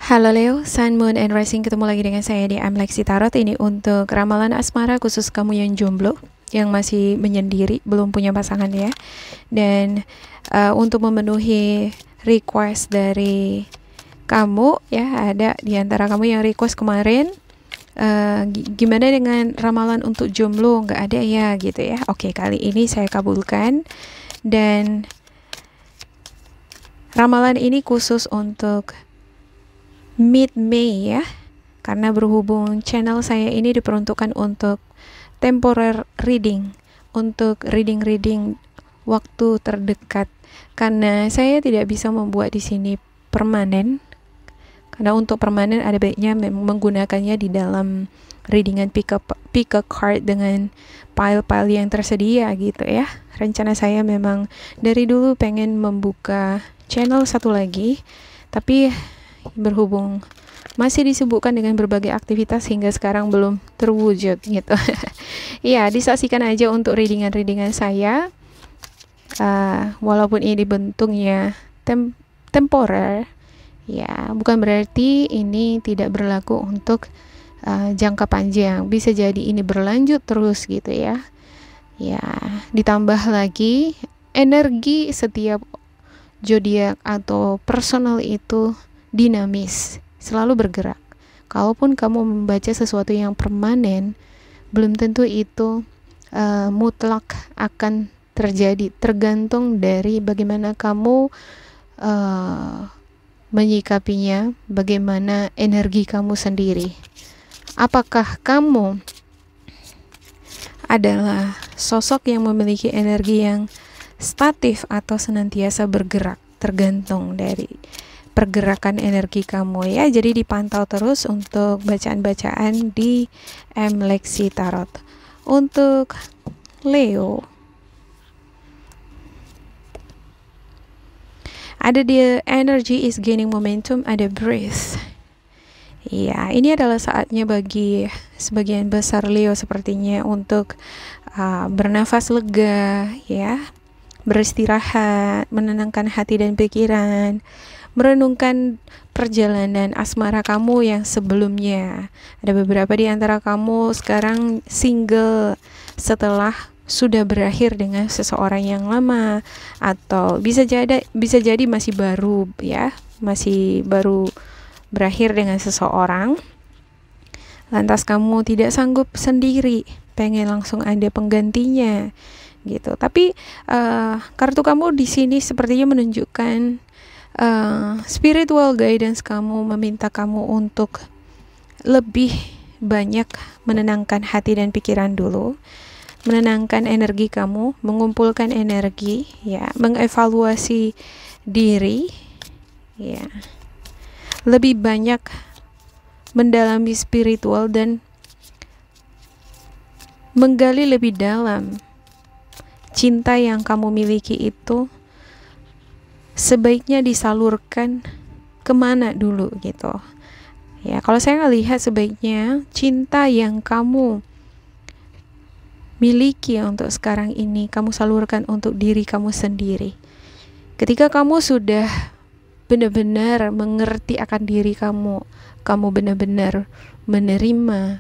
Halo Leo, Sun, Moon, and Rising, ketemu lagi dengan saya di I'm Lexi Tarot. Ini untuk ramalan asmara khusus kamu yang jomblo, yang masih menyendiri, belum punya pasangan ya. Dan untuk memenuhi request dari kamu ya, ada di antara kamu yang request kemarin, gimana dengan ramalan untuk jomblo, nggak ada ya gitu ya. Oke, kali ini saya kabulkan. Dan ramalan ini khusus untuk mid-May ya, karena berhubung channel saya ini diperuntukkan untuk temporary reading, untuk reading waktu terdekat, karena saya tidak bisa membuat di sini permanen, karena untuk permanen ada baiknya menggunakannya di dalam readingan pick a card dengan pile-pile yang tersedia gitu ya. Rencana saya memang dari dulu pengen membuka channel satu lagi, tapi berhubung masih disibukkan dengan berbagai aktivitas hingga sekarang belum terwujud gitu. Ya, disaksikan aja untuk readingan saya, walaupun ini bentuknya temporer ya, bukan berarti ini tidak berlaku untuk jangka panjang. Bisa jadi ini berlanjut terus gitu ya. Ya, ditambah lagi energi setiap zodiak atau personal itu dinamis, selalu bergerak. Kalaupun kamu membaca sesuatu yang permanen, belum tentu itu mutlak akan terjadi, tergantung dari bagaimana kamu menyikapinya, bagaimana energi kamu sendiri. Apakah kamu adalah sosok yang memiliki energi yang statif atau senantiasa bergerak, tergantung dari pergerakan energi kamu ya. Jadi dipantau terus untuk bacaan-bacaan di M Lexi Tarot. Untuk Leo, ada the energy is gaining momentum, ada breath. Ya, ini adalah saatnya bagi sebagian besar Leo sepertinya untuk bernafas lega ya, beristirahat, menenangkan hati dan pikiran, merenungkan perjalanan asmara kamu yang sebelumnya. Ada beberapa di antara kamu sekarang single setelah sudah berakhir dengan seseorang yang lama, atau bisa jadi masih baru ya, masih baru berakhir dengan seseorang. Lantas kamu tidak sanggup sendiri, pengen langsung ada penggantinya gitu. Tapi kartu kamu di sini sepertinya menunjukkan spiritual guidance kamu meminta kamu untuk lebih banyak menenangkan hati dan pikiran dulu, menenangkan energi kamu, mengumpulkan energi ya, mengevaluasi diri ya, lebih banyak mendalami spiritual dan menggali lebih dalam cinta yang kamu miliki itu. Sebaiknya disalurkan kemana dulu gitu ya. Kalau saya ngelihat sebaiknya cinta yang kamu miliki untuk sekarang ini kamu salurkan untuk diri kamu sendiri. Ketika kamu sudah benar-benar mengerti akan diri kamu, kamu benar-benar menerima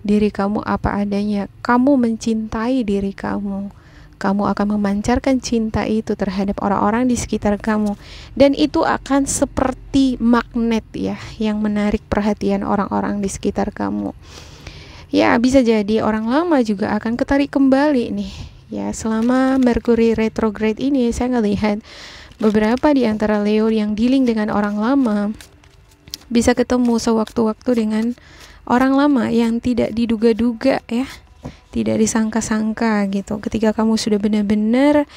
diri kamu apa adanya, kamu mencintai diri kamu, kamu akan memancarkan cinta itu terhadap orang-orang di sekitar kamu, dan itu akan seperti magnet ya, yang menarik perhatian orang-orang di sekitar kamu. Ya, bisa jadi orang lama juga akan ketarik kembali nih. Ya, selama Mercury retrograde ini saya ngelihat beberapa di antara Leo yang dealing dengan orang lama bisa ketemu sewaktu-waktu dengan orang lama yang tidak diduga-duga ya, tidak disangka-sangka gitu. Ketika kamu sudah benar-benar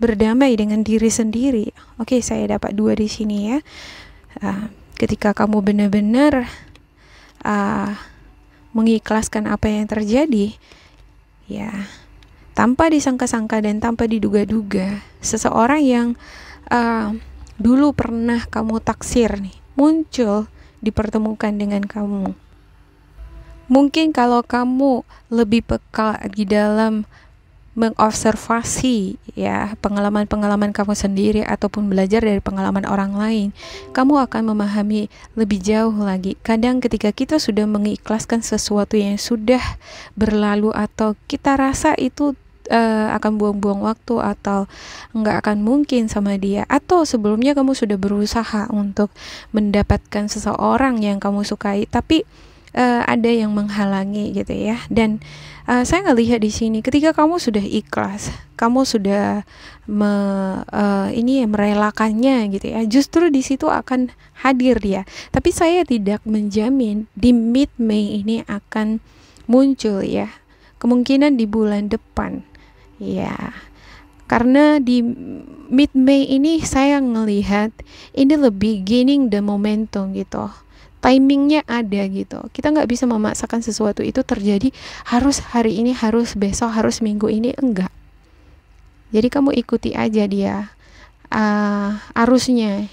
berdamai dengan diri sendiri. Oke, saya dapat 2 di sini ya. Ketika kamu benar-benar mengikhlaskan apa yang terjadi ya, tanpa disangka-sangka dan tanpa diduga-duga, seseorang yang dulu pernah kamu taksir nih muncul, dipertemukan dengan kamu. Mungkin kalau kamu lebih peka di dalam mengobservasi ya pengalaman-pengalaman kamu sendiri ataupun belajar dari pengalaman orang lain, kamu akan memahami lebih jauh lagi. Kadang ketika kita sudah mengikhlaskan sesuatu yang sudah berlalu atau kita rasa itu akan buang-buang waktu atau nggak akan mungkin sama dia, atau sebelumnya kamu sudah berusaha untuk mendapatkan seseorang yang kamu sukai tapi ada yang menghalangi gitu ya. Dan saya ngelihat di sini ketika kamu sudah ikhlas, kamu sudah merelakannya gitu ya, justru di situ akan hadir dia. Tapi saya tidak menjamin di mid Mei ini akan muncul ya, kemungkinan di bulan depan ya, karena di mid Mei ini saya ngelihat ini lebih gaining the momentum gitu, timingnya ada gitu. Kita nggak bisa memaksakan sesuatu itu terjadi harus hari ini, harus besok, harus minggu ini, enggak. Jadi kamu ikuti aja dia arusnya.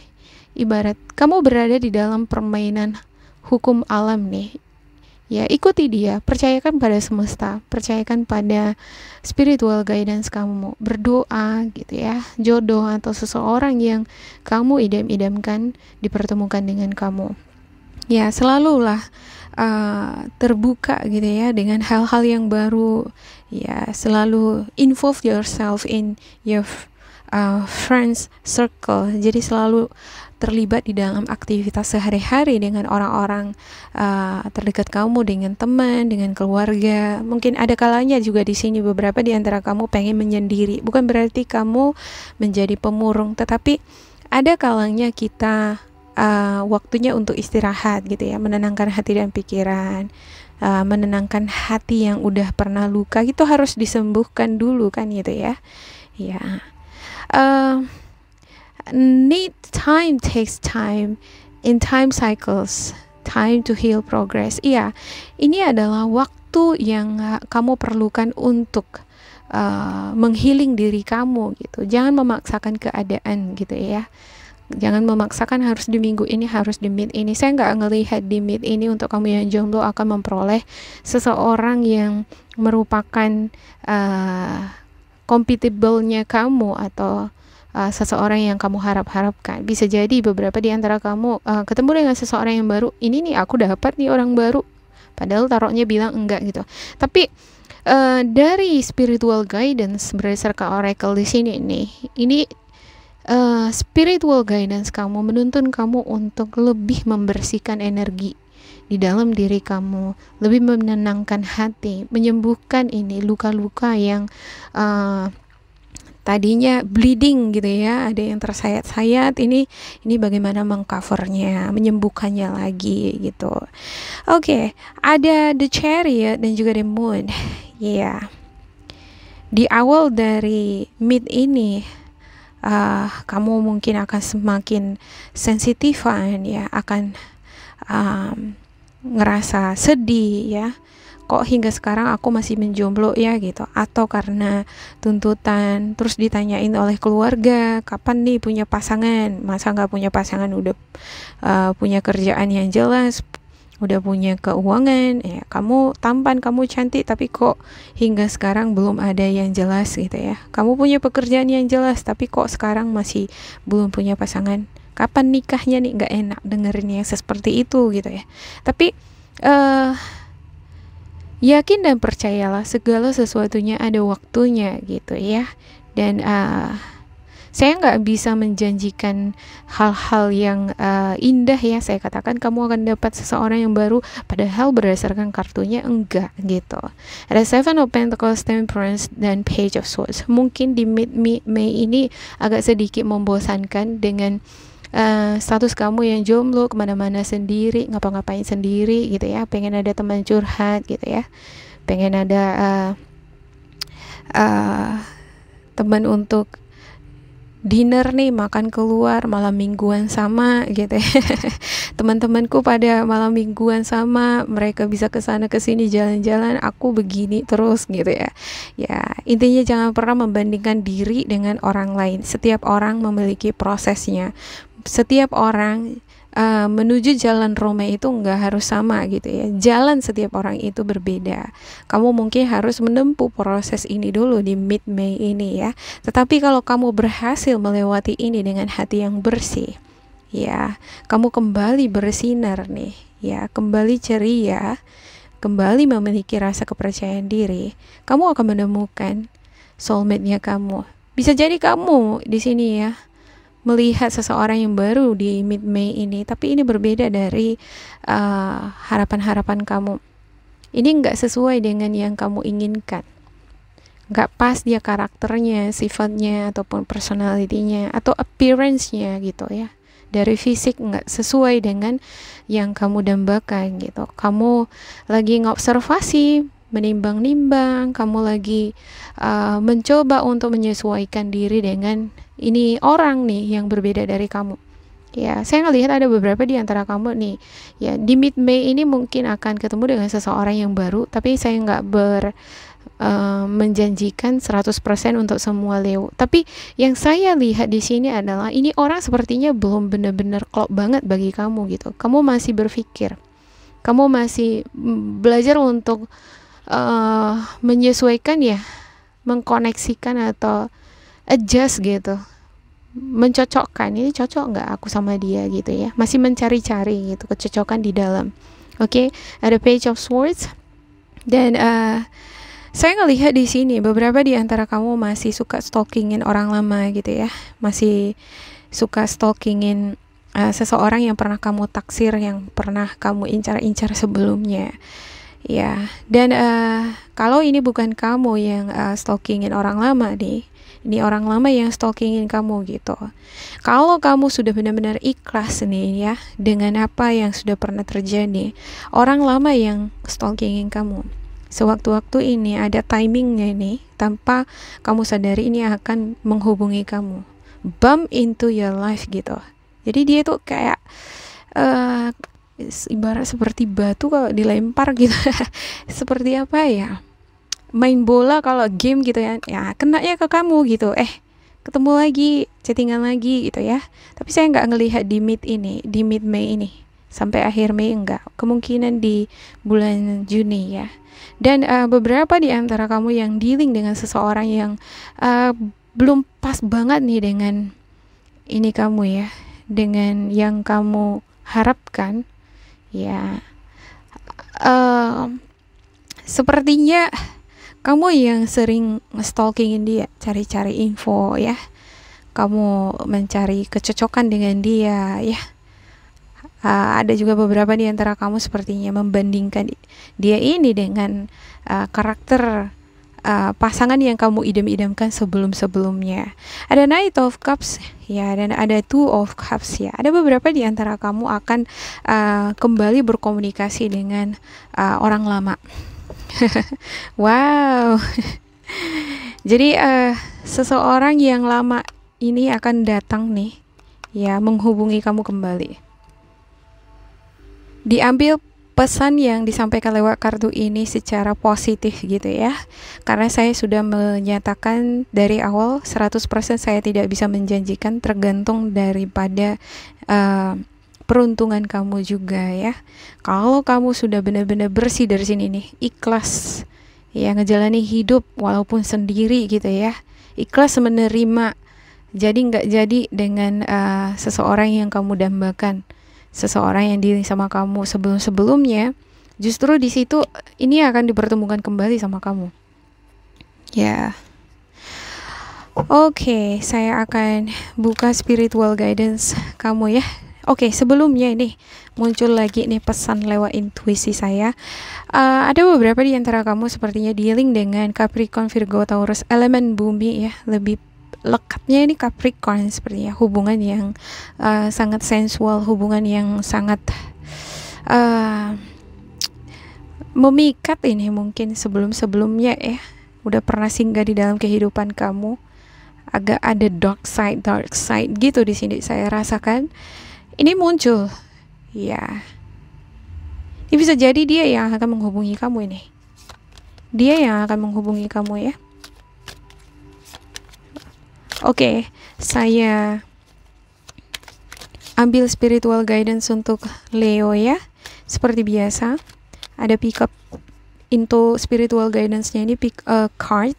Ibarat kamu berada di dalam permainan hukum alam nih ya, ikuti dia, percayakan pada semesta, percayakan pada spiritual guidance kamu, berdoa gitu ya, jodoh atau seseorang yang kamu idam-idamkan dipertemukan dengan kamu ya. Selalulah terbuka gitu ya dengan hal-hal yang baru ya, selalu involve yourself in your friends circle, jadi selalu terlibat di dalam aktivitas sehari-hari dengan orang-orang terdekat kamu, dengan teman, dengan keluarga. Mungkin ada kalanya juga di sini beberapa di antara kamu pengen menyendiri, bukan berarti kamu menjadi pemurung, tetapi ada kalanya kita waktunya untuk istirahat gitu ya, menenangkan hati dan pikiran, menenangkan hati yang udah pernah luka, itu harus disembuhkan dulu kan gitu ya. Ya, need time, takes time, in time cycles, time to heal progress. Iya, ini adalah waktu yang kamu perlukan untuk menghealing diri kamu gitu. Jangan memaksakan keadaan gitu ya. Jangan memaksakan harus di minggu ini, harus di mid ini. Saya nggak ngelihat di mid ini untuk kamu yang jomblo akan memperoleh seseorang yang merupakan compatible-nya kamu atau seseorang yang kamu harap-harapkan. Bisa jadi beberapa di antara kamu ketemu dengan seseorang yang baru, ini nih aku dapat nih orang baru, padahal tarotnya bilang enggak gitu. Tapi dari spiritual guidance berdasarkan oracle di sini nih, ini spiritual guidance kamu menuntun kamu untuk lebih membersihkan energi di dalam diri kamu, lebih menenangkan hati, menyembuhkan ini luka-luka yang tadinya bleeding gitu ya, ada yang tersayat-sayat, ini bagaimana mengcovernya, menyembuhkannya lagi gitu. Oke, ada the Chariot dan juga the Moon ya. Di awal dari mid ini kamu mungkin akan semakin sensitifan ya, akan ngerasa sedih ya, kok hingga sekarang aku masih menjomblo ya gitu, atau karena tuntutan, terus ditanyain oleh keluarga kapan nih punya pasangan, masa nggak punya pasangan, udah punya kerjaan yang jelas, udah punya keuangan ya, kamu tampan, kamu cantik, tapi kok hingga sekarang belum ada yang jelas gitu ya, kamu punya pekerjaan yang jelas tapi kok sekarang masih belum punya pasangan, kapan nikahnya nih, nggak enak dengerin yang seperti itu gitu ya. Tapi yakin dan percayalah segala sesuatunya ada waktunya gitu ya. Dan saya nggak bisa menjanjikan hal-hal yang indah ya, saya katakan kamu akan dapat seseorang yang baru, padahal berdasarkan kartunya enggak gitu. Ada Seven of Pentacles, Temperance, dan Page of Swords. Mungkin di mid Mei ini agak sedikit membosankan dengan status kamu yang jomblo, kemana-mana sendiri, ngapa-ngapain sendiri gitu ya, pengen ada teman curhat gitu ya, pengen ada teman untuk dinner nih, makan keluar malam mingguan sama gitu ya. Teman-temanku pada malam mingguan sama, mereka bisa kesana kesini jalan-jalan, aku begini terus gitu ya. Ya, intinya jangan pernah membandingkan diri dengan orang lain. Setiap orang memiliki prosesnya. Setiap orang menuju jalan Roma itu nggak harus sama gitu ya. Jalan setiap orang itu berbeda. Kamu mungkin harus menempuh proses ini dulu di mid-May ini ya. Tetapi kalau kamu berhasil melewati ini dengan hati yang bersih, ya, kamu kembali bersinar nih, ya, kembali ceria, kembali memiliki rasa kepercayaan diri, kamu akan menemukan soulmate-nya kamu. Bisa jadi kamu di sini ya melihat seseorang yang baru di mid-May ini, tapi ini berbeda dari harapan-harapan kamu. Ini nggak sesuai dengan yang kamu inginkan. Nggak pas dia karakternya, sifatnya, ataupun personality-nya, atau appearance-nya gitu ya. Dari fisik nggak sesuai dengan yang kamu dambakan gitu. Kamu lagi ngobservasi, menimbang-nimbang, kamu lagi mencoba untuk menyesuaikan diri dengan ini orang nih yang berbeda dari kamu. Ya, saya ngelihat ada beberapa di antara kamu nih, ya, di mid-May ini mungkin akan ketemu dengan seseorang yang baru, tapi saya nggak menjanjikan 100% untuk semua Leo. Tapi yang saya lihat di sini adalah ini orang sepertinya belum benar-benar klop banget bagi kamu gitu. Kamu masih berpikir, kamu masih belajar untuk menyesuaikan ya, mengkoneksikan atau adjust gitu, mencocokkan, ini cocok nggak aku sama dia gitu ya, masih mencari-cari gitu kecocokan di dalam. Oke, ada Page of Swords dan saya ngelihat di sini beberapa di antara kamu masih suka stalkingin orang lama gitu ya, masih suka stalkingin seseorang yang pernah kamu taksir, yang pernah kamu incar-incar sebelumnya. Ya, dan kalau ini bukan kamu yang stalkingin orang lama nih, ini orang lama yang stalkingin kamu gitu. Kalau kamu sudah benar-benar ikhlas nih ya dengan apa yang sudah pernah terjadi, orang lama yang stalkingin kamu, sewaktu-waktu ini ada timingnya nih, tanpa kamu sadari ini akan menghubungi kamu, bump into your life gitu. Jadi dia tuh kayak ibarat seperti batu kalau dilempar gitu. Seperti apa ya, main bola kalau game gitu ya, ya kenanya ke kamu gitu, ketemu lagi, chattingan lagi gitu ya. Tapi saya nggak ngelihat di mid-May ini sampai akhir Mei, enggak, kemungkinan di bulan Juni ya. Dan beberapa di antara kamu yang dealing dengan seseorang yang belum pas banget nih dengan ini kamu ya, dengan yang kamu harapkan ya. Sepertinya kamu yang sering stalkingin dia, cari-cari info ya, kamu mencari kecocokan dengan dia ya. Ada juga beberapa di antara kamu sepertinya membandingkan dia ini dengan karakter pasangan yang kamu idam-idamkan sebelum-sebelumnya. Ada Knight of Cups ya, dan ada Two of Cups ya. Ada beberapa di antara kamu akan kembali berkomunikasi dengan orang lama. Wow. Jadi seseorang yang lama ini akan datang nih ya, menghubungi kamu kembali. Diambil pesan yang disampaikan lewat kartu ini secara positif gitu ya, karena saya sudah menyatakan dari awal 100% saya tidak bisa menjanjikan, tergantung daripada peruntungan kamu juga ya. Kalau kamu sudah benar-benar bersih dari sini nih, ikhlas ya ngejalani hidup walaupun sendiri gitu ya, ikhlas menerima jadi nggak jadi dengan seseorang yang kamu dambakan, seseorang yang dealing sama kamu sebelum-sebelumnya, justru di situ ini akan dipertemukan kembali sama kamu. Ya. Oke, saya akan buka spiritual guidance kamu ya. Oke, sebelumnya ini muncul lagi nih pesan lewat intuisi saya. Ada beberapa di antara kamu sepertinya dealing dengan Capricorn, Virgo, Taurus, elemen bumi ya, lebih lekatnya ini Capricorn sepertinya, hubungan yang sangat sensual, hubungan yang sangat memikat ini mungkin sebelum-sebelumnya ya, udah pernah singgah di dalam kehidupan kamu. Agak ada dark side gitu di sini saya rasakan. Ini muncul ya. Ini bisa jadi dia yang akan menghubungi kamu ini. Dia yang akan menghubungi kamu ya. Oke, saya ambil spiritual guidance untuk Leo ya. Seperti biasa, ada pick up into spiritual guidance-nya ini, pick a card.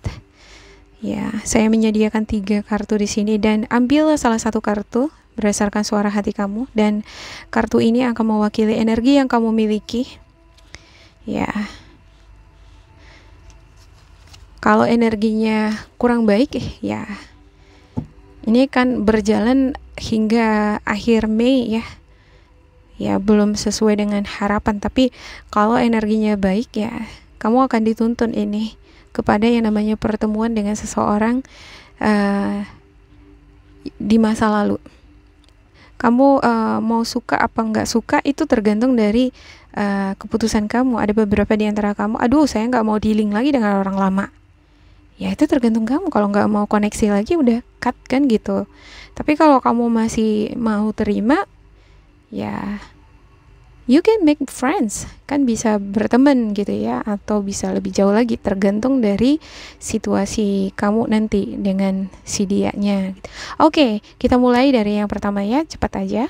Ya, saya menyediakan 3 kartu di sini, dan ambil salah satu kartu berdasarkan suara hati kamu, dan kartu ini akan mewakili energi yang kamu miliki. Ya. Kalau energinya kurang baik, ya ini kan berjalan hingga akhir Mei ya. Ya, belum sesuai dengan harapan, tapi kalau energinya baik ya, kamu akan dituntun ini kepada yang namanya pertemuan dengan seseorang di masa lalu. Kamu mau suka apa nggak suka itu tergantung dari keputusan kamu. Ada beberapa di antara kamu, aduh saya nggak mau dealing lagi dengan orang lama. Ya itu tergantung kamu. Kalau nggak mau koneksi lagi, udah cut kan gitu. Tapi kalau kamu masih mau terima, ya you can make friends, kan bisa berteman gitu ya, atau bisa lebih jauh lagi, tergantung dari situasi kamu nanti dengan si dianya. Oke, kita mulai dari yang pertama ya, cepat aja.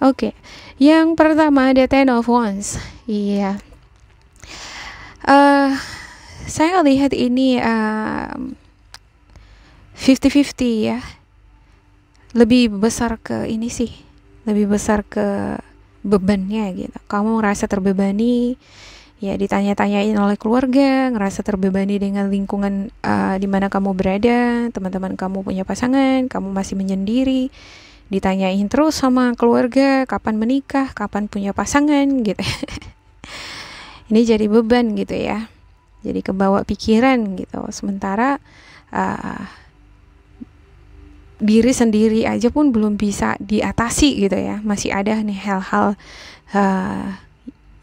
Oke, yang pertama ada Ten of Wands. Iya, saya lihat ini 50-50 ya, lebih besar ke ini sih, lebih besar ke bebannya gitu. Kamu ngerasa terbebani ya, ditanya-tanyain oleh keluarga, ngerasa terbebani dengan lingkungan di mana kamu berada, teman-teman kamu punya pasangan, kamu masih menyendiri, ditanyain terus sama keluarga kapan menikah, kapan punya pasangan gitu. Ini jadi beban gitu ya, jadi kebawa pikiran gitu. Sementara diri sendiri aja pun belum bisa diatasi gitu ya, masih ada nih hal-hal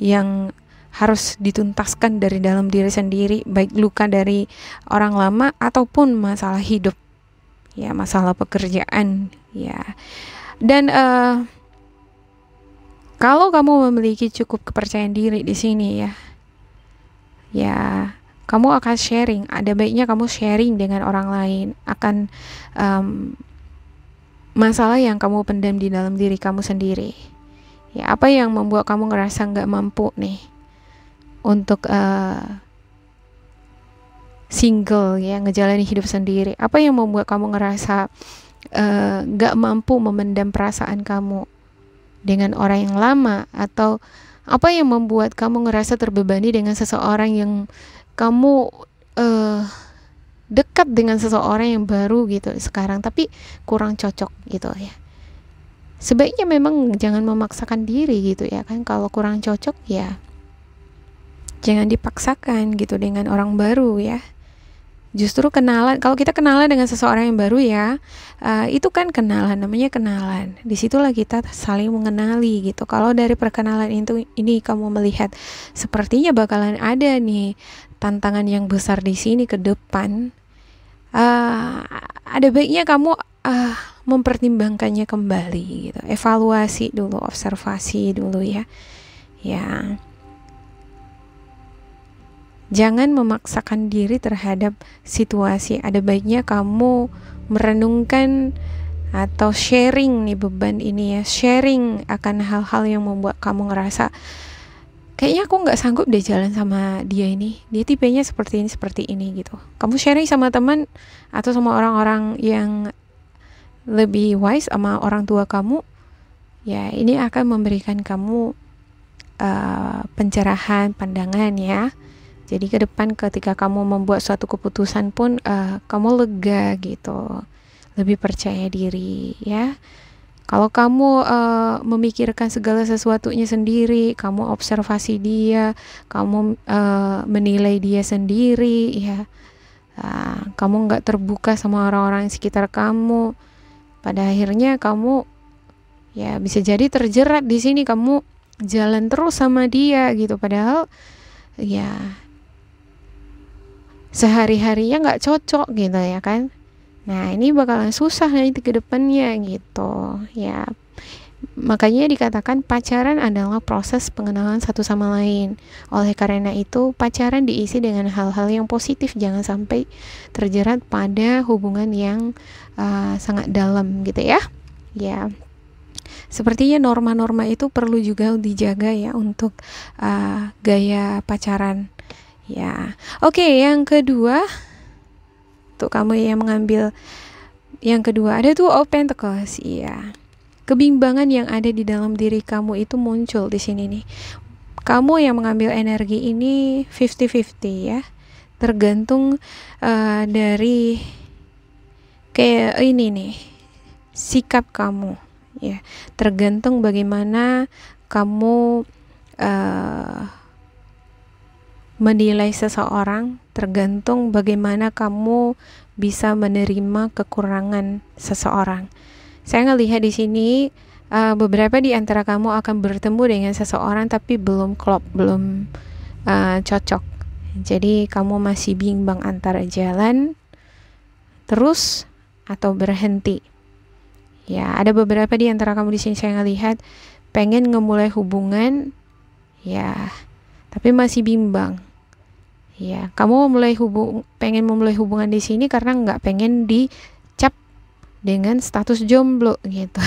yang harus dituntaskan dari dalam diri sendiri, baik luka dari orang lama ataupun masalah hidup ya, masalah pekerjaan ya. Dan kalau kamu memiliki cukup kepercayaan diri di sini ya, ya kamu akan sharing. Ada baiknya kamu sharing dengan orang lain akan masalah yang kamu pendam di dalam diri kamu sendiri. Ya, apa yang membuat kamu ngerasa nggak mampu nih untuk single ya, ngejalani hidup sendiri? Apa yang membuat kamu ngerasa nggak mampu memendam perasaan kamu dengan orang yang lama? Atau apa yang membuat kamu ngerasa terbebani dengan seseorang yang kamu dekat dengan seseorang yang baru gitu sekarang, tapi kurang cocok gitu ya? Sebaiknya memang jangan memaksakan diri gitu ya kan. Kalau kurang cocok ya jangan dipaksakan gitu dengan orang baru ya. Justru kenalan, kalau kita kenalan dengan seseorang yang baru ya, itu kan kenalan, namanya kenalan. Disitulah kita saling mengenali gitu. Kalau dari perkenalan itu ini kamu melihat sepertinya bakalan ada nih tantangan yang besar di sini ke depan, ada baiknya kamu mempertimbangkannya kembali gitu. Evaluasi dulu, observasi dulu ya. Ya. Jangan memaksakan diri terhadap situasi. Ada baiknya kamu merenungkan atau sharing nih beban ini ya. Sharing akan hal-hal yang membuat kamu ngerasa kayaknya aku nggak sanggup deh jalan sama dia ini. Dia tipenya seperti ini gitu. Kamu sharing sama teman atau sama orang-orang yang lebih wise, sama orang tua kamu. Ya, ini akan memberikan kamu pencerahan pandangan ya. Jadi ke depan ketika kamu membuat suatu keputusan pun kamu lega gitu, lebih percaya diri ya. Kalau kamu memikirkan segala sesuatunya sendiri, kamu observasi dia, kamu menilai dia sendiri ya, kamu nggak terbuka sama orang-orang sekitar kamu, pada akhirnya kamu ya bisa jadi terjerat di sini. Kamu jalan terus sama dia gitu, padahal ya sehari-harinya nggak cocok gitu ya kan. Nah ini bakalan susah nanti ke depannya gitu ya. Makanya dikatakan pacaran adalah proses pengenalan satu sama lain. Oleh karena itu pacaran diisi dengan hal-hal yang positif, jangan sampai terjerat pada hubungan yang sangat dalam gitu ya. Ya, sepertinya norma-norma itu perlu juga dijaga ya untuk gaya pacaran ya. Oke, yang kedua tuh kamu yang mengambil yang kedua ada tuh Open Pentacles ya. Kebimbangan yang ada di dalam diri kamu itu muncul di sini nih. Kamu yang mengambil energi ini 50-50 ya. Tergantung dari kayak ini nih, sikap kamu ya. Tergantung bagaimana kamu menilai seseorang, tergantung bagaimana kamu bisa menerima kekurangan seseorang. Saya ngelihat di sini beberapa di antara kamu akan bertemu dengan seseorang tapi belum klop, belum cocok. Jadi kamu masih bimbang antara jalan terus atau berhenti. Ya, ada beberapa di antara kamu di sini saya ngelihat pengen ngemulai hubungan, ya, tapi masih bimbang. Ya, kamu pengen memulai hubungan di sini karena nggak pengen dicap dengan status jomblo gitu.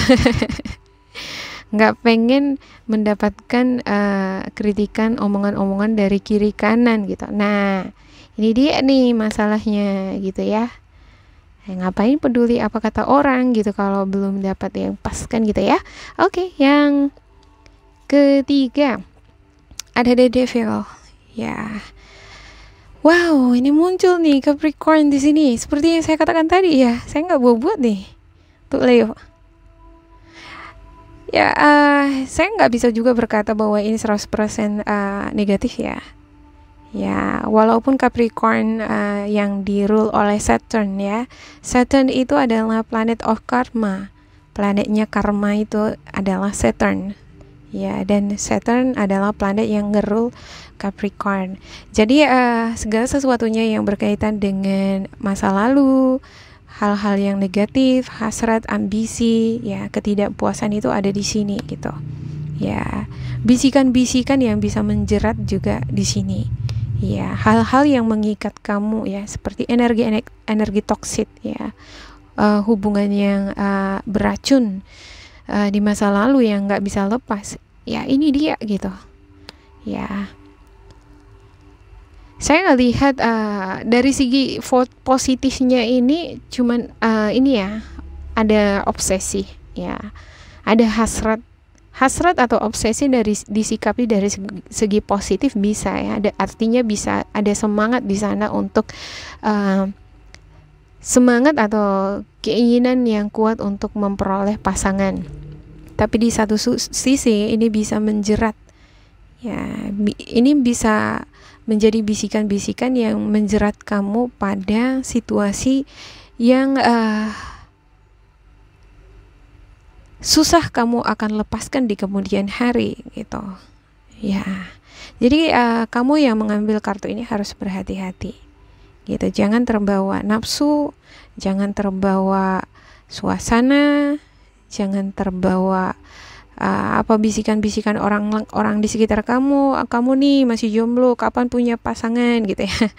Nggak pengen mendapatkan kritikan, omongan-omongan dari kiri kanan gitu. Nah, ini dia nih masalahnya gitu ya. Ngapain peduli apa kata orang gitu kalau belum dapat yang pas kan gitu ya. Oke, yang ketiga ada The Devil ya. Wow, ini muncul nih Capricorn di sini. Seperti yang saya katakan tadi ya, saya nggak buat nih untuk Leo. Ya, saya nggak bisa juga berkata bahwa ini 100% negatif ya. Ya, walaupun Capricorn yang di-rule oleh Saturn ya. Saturn itu adalah planet of karma. Planetnya karma itu adalah Saturn. Ya, dan Saturn adalah planet yang ngerul Capricorn. Jadi segala sesuatunya yang berkaitan dengan masa lalu, hal-hal yang negatif, hasrat, ambisi, ya, ketidakpuasan itu ada di sini gitu. Ya, bisikan-bisikan yang bisa menjerat juga di sini. Ya, hal-hal yang mengikat kamu ya, seperti energi toksik ya. Hubungan yang beracun di masa lalu yang nggak bisa lepas. Ya, ini dia gitu. Ya, saya ngelihat dari segi positifnya ini cuman ini ya, ada obsesi ya, ada hasrat atau obsesi dari disikapi dari segi positif bisa ya, ada artinya bisa ada semangat di sana untuk semangat atau keinginan yang kuat untuk memperoleh pasangan. Tapi di satu sisi ini bisa menjerat ya, ini bisa menjadi bisikan-bisikan yang menjerat kamu pada situasi yang susah kamu akan lepaskan di kemudian hari gitu ya. Jadi kamu yang mengambil kartu ini harus berhati-hati gitu, jangan terbawa nafsu, jangan terbawa suasana, jangan terbawa bisikan-bisikan orang di sekitar kamu nih masih jomblo, kapan punya pasangan gitu ya.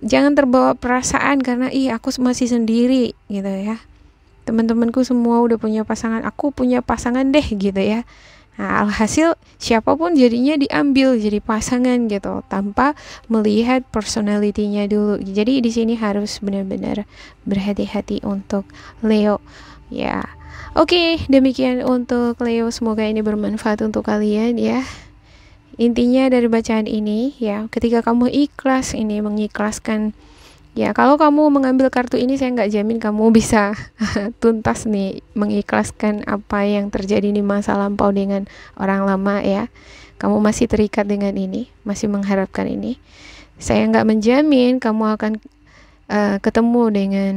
Jangan terbawa perasaan karena aku masih sendiri gitu ya. Teman-temanku semua udah punya pasangan, aku punya pasangan deh gitu ya. Nah, alhasil siapapun jadinya diambil jadi pasangan gitu tanpa melihat personalitinya dulu. Jadi di sini harus benar-benar berhati-hati untuk Leo ya. Oke, demikian untuk Leo, semoga ini bermanfaat untuk kalian ya. Intinya dari bacaan ini ya, ketika kamu ikhlas ini mengikhlaskan ya, kalau kamu mengambil kartu ini saya nggak jamin kamu bisa tuntas nih mengikhlaskan apa yang terjadi di masa lampau dengan orang lama ya. Kamu masih terikat dengan ini, masih mengharapkan ini. Saya nggak menjamin kamu akan ketemu dengan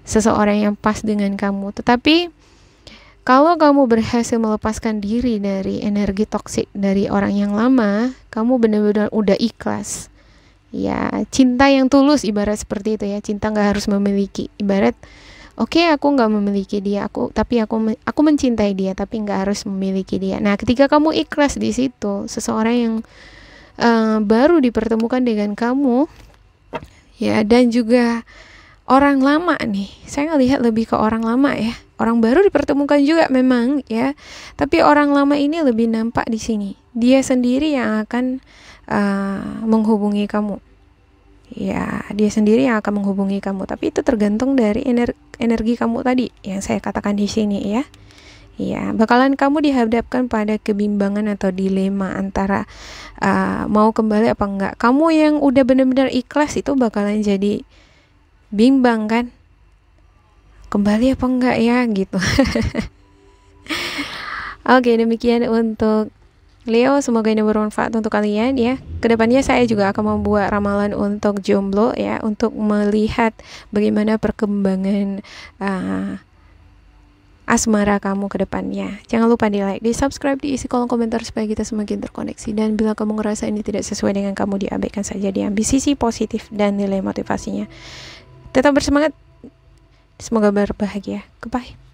seseorang yang pas dengan kamu. Tetapi kalau kamu berhasil melepaskan diri dari energi toksik dari orang yang lama, kamu benar-benar udah ikhlas. Ya, cinta yang tulus ibarat seperti itu ya. Cinta nggak harus memiliki. Ibarat, oke, aku nggak memiliki dia, tapi aku mencintai dia, tapi nggak harus memiliki dia. Nah, ketika kamu ikhlas di situ, seseorang yang baru dipertemukan dengan kamu, ya, dan juga orang lama nih, saya ngelihat lebih ke orang lama ya. Orang baru dipertemukan juga memang ya, tapi orang lama ini lebih nampak di sini. Dia sendiri yang akan menghubungi kamu. Ya, dia sendiri yang akan menghubungi kamu, tapi itu tergantung dari energi kamu tadi yang saya katakan di sini ya. Ya, bakalan kamu dihadapkan pada kebimbangan atau dilema antara mau kembali apa enggak. Kamu yang udah benar-benar ikhlas itu bakalan jadi bimbang kan? Kembali apa enggak ya gitu. Oke, demikian untuk Leo, semoga ini bermanfaat untuk kalian ya. Kedepannya saya juga akan membuat ramalan untuk jomblo ya, untuk melihat bagaimana perkembangan asmara kamu ke depannya. Jangan lupa di like, di subscribe, diisi kolom komentar supaya kita semakin terkoneksi. Dan bila kamu ngerasa ini tidak sesuai dengan kamu, diabaikan saja, diambil sisi positif dan nilai motivasinya. Tetap bersemangat, semoga berbahagia. Goodbye.